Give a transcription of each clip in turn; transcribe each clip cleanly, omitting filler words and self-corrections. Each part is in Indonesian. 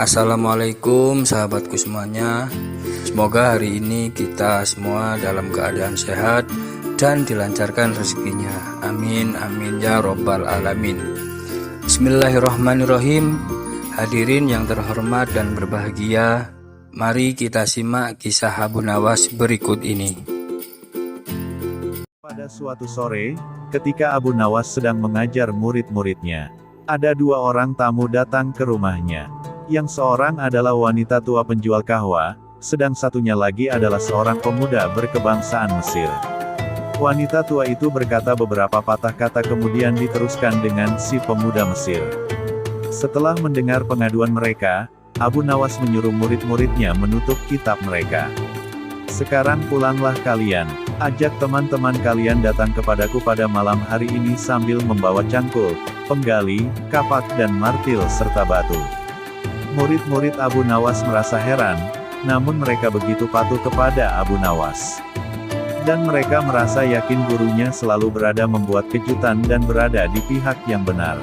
Assalamualaikum sahabatku semuanya. Semoga hari ini kita semua dalam keadaan sehat dan dilancarkan rezekinya. Amin amin ya robbal alamin. Bismillahirrahmanirrahim. Hadirin yang terhormat dan berbahagia, mari kita simak kisah Abu Nawas berikut ini. Pada suatu sore, ketika Abu Nawas sedang mengajar murid-muridnya, ada dua orang tamu datang ke rumahnya. Yang seorang adalah wanita tua penjual kahwa, sedang satunya lagi adalah seorang pemuda berkebangsaan Mesir. Wanita tua itu berkata beberapa patah kata kemudian diteruskan dengan si pemuda Mesir. Setelah mendengar pengaduan mereka, Abu Nawas menyuruh murid-muridnya menutup kitab mereka. Sekarang pulanglah kalian, ajak teman-teman kalian datang kepadaku pada malam hari ini sambil membawa cangkul, penggali, kapak dan martil serta batu. Murid-murid Abu Nawas merasa heran, namun mereka begitu patuh kepada Abu Nawas. Dan mereka merasa yakin gurunya selalu berada membuat kejutan dan berada di pihak yang benar.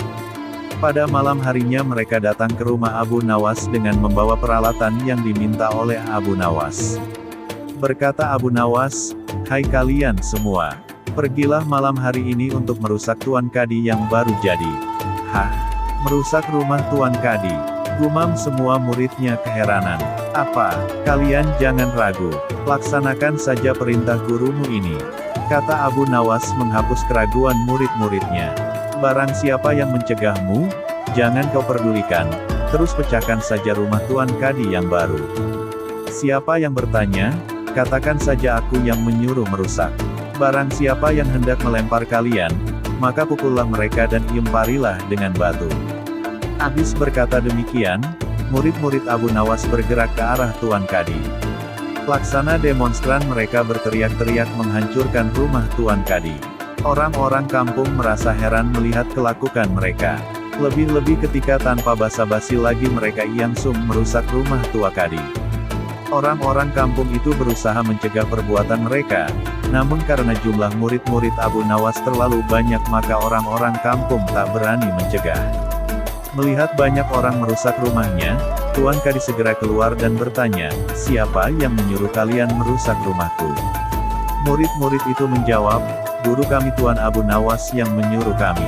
Pada malam harinya mereka datang ke rumah Abu Nawas dengan membawa peralatan yang diminta oleh Abu Nawas. Berkata Abu Nawas, "Hai kalian semua, pergilah malam hari ini untuk merusak Tuan Kadi yang baru jadi." "Hah? Merusak rumah Tuan Kadi?" gumam semua muridnya keheranan. "Apa? Kalian jangan ragu, laksanakan saja perintah gurumu ini," kata Abu Nawas menghapus keraguan murid-muridnya. "Barang siapa yang mencegahmu, jangan kau pedulikan, terus pecahkan saja rumah Tuan Kadi yang baru. Siapa yang bertanya, katakan saja aku yang menyuruh merusak. Barang siapa yang hendak melempar kalian, maka pukullah mereka dan imparilah dengan batu." Habis berkata demikian, murid-murid Abu Nawas bergerak ke arah Tuan Kadi. Laksana demonstran mereka berteriak-teriak menghancurkan rumah Tuan Kadi. Orang-orang kampung merasa heran melihat kelakukan mereka. Lebih-lebih ketika tanpa basa-basi lagi mereka langsung merusak rumah Tua Kadi. Orang-orang kampung itu berusaha mencegah perbuatan mereka, namun karena jumlah murid-murid Abu Nawas terlalu banyak maka orang-orang kampung tak berani mencegah. Melihat banyak orang merusak rumahnya, Tuan Kadi segera keluar dan bertanya, "Siapa yang menyuruh kalian merusak rumahku?" Murid-murid itu menjawab, "Guru kami Tuan Abu Nawas yang menyuruh kami."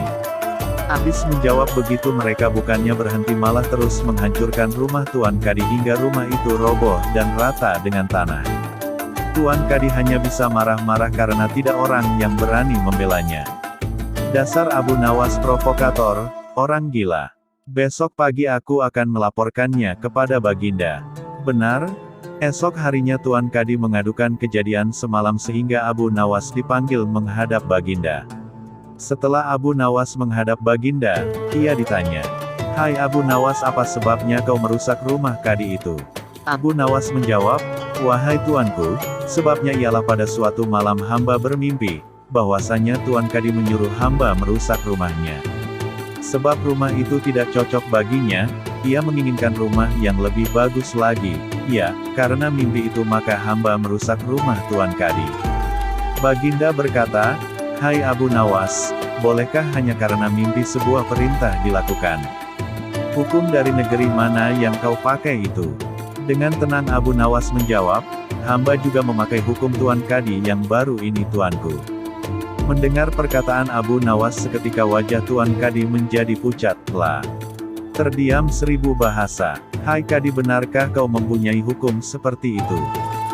Habis menjawab begitu mereka bukannya berhenti malah terus menghancurkan rumah Tuan Kadi hingga rumah itu roboh dan rata dengan tanah. Tuan Kadi hanya bisa marah-marah karena tidak orang yang berani membelanya. Dasar Abu Nawas provokator, orang gila. Besok pagi aku akan melaporkannya kepada Baginda. Benar? Esok harinya Tuan Kadi mengadukan kejadian semalam sehingga Abu Nawas dipanggil menghadap Baginda. Setelah Abu Nawas menghadap Baginda, ia ditanya, "Hai Abu Nawas, apa sebabnya kau merusak rumah Kadi itu?" Abu Nawas menjawab, "Wahai Tuanku, sebabnya ialah pada suatu malam hamba bermimpi, bahwasanya Tuan Kadi menyuruh hamba merusak rumahnya. Sebab rumah itu tidak cocok baginya, ia menginginkan rumah yang lebih bagus lagi. Ya, karena mimpi itu maka hamba merusak rumah Tuan Kadi." Baginda berkata, "Hai Abu Nawas, bolehkah hanya karena mimpi sebuah perintah dilakukan? Hukum dari negeri mana yang kau pakai itu?" Dengan tenang Abu Nawas menjawab, "Hamba juga memakai hukum Tuan Kadi yang baru ini Tuanku." Mendengar perkataan Abu Nawas seketika wajah Tuan Kadi menjadi pucat. Lah, terdiam 1000 bahasa. "Hai Kadi, benarkah kau mempunyai hukum seperti itu?"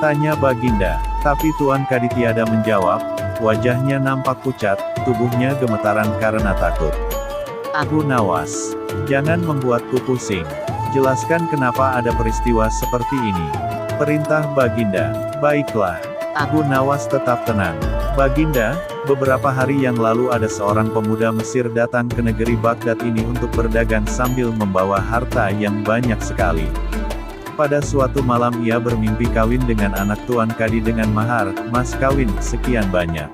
tanya Baginda. Tapi Tuan Kadi tiada menjawab, wajahnya nampak pucat, tubuhnya gemetaran karena takut. "Abu Nawas, jangan membuatku pusing. Jelaskan kenapa ada peristiwa seperti ini." Perintah Baginda. "Baiklah." Abu Nawas tetap tenang. "Baginda, beberapa hari yang lalu ada seorang pemuda Mesir datang ke negeri Baghdad ini untuk berdagang sambil membawa harta yang banyak sekali. Pada suatu malam ia bermimpi kawin dengan anak Tuan Kadi dengan mahar, mas kawin, sekian banyak.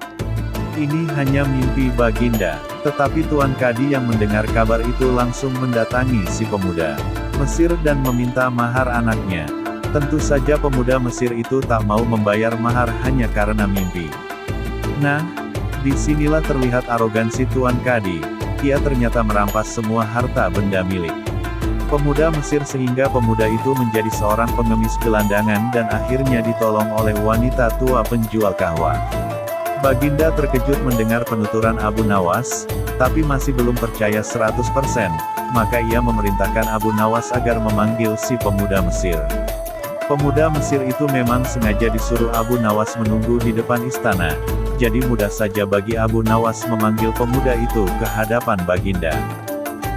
Ini hanya mimpi Baginda." Tetapi Tuan Kadi yang mendengar kabar itu langsung mendatangi si pemuda Mesir dan meminta mahar anaknya. Tentu saja pemuda Mesir itu tak mau membayar mahar hanya karena mimpi. Nah, disinilah terlihat arogansi Tuan Kadi. Ia ternyata merampas semua harta benda milik pemuda Mesir sehingga pemuda itu menjadi seorang pengemis gelandangan dan akhirnya ditolong oleh wanita tua penjual kahwa. Baginda terkejut mendengar penuturan Abu Nawas, tapi masih belum percaya 100%, maka ia memerintahkan Abu Nawas agar memanggil si pemuda Mesir. Pemuda Mesir itu memang sengaja disuruh Abu Nawas menunggu di depan istana, jadi mudah saja bagi Abu Nawas memanggil pemuda itu ke hadapan Baginda.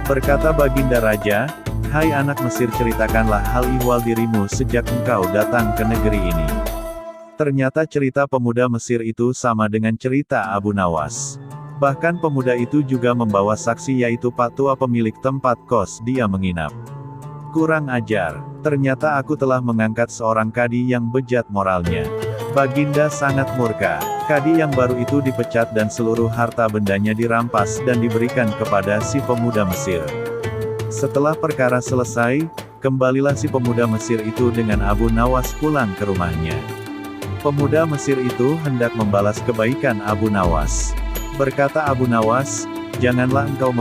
Berkata Baginda Raja, "Hai anak Mesir, ceritakanlah hal ihwal dirimu sejak engkau datang ke negeri ini." Ternyata cerita pemuda Mesir itu sama dengan cerita Abu Nawas. Bahkan pemuda itu juga membawa saksi yaitu Pak Tua pemilik tempat kos dia menginap. Kurang ajar, ternyata aku telah mengangkat seorang kadi yang bejat moralnya. Baginda sangat murka. Kadi yang baru itu dipecat dan seluruh harta bendanya dirampas dan diberikan kepada si pemuda Mesir. Setelah perkara selesai, kembalilah si pemuda Mesir itu dengan Abu Nawas pulang ke rumahnya. Pemuda Mesir itu hendak membalas kebaikan Abu Nawas. Berkata Abu Nawas, "Janganlah engkau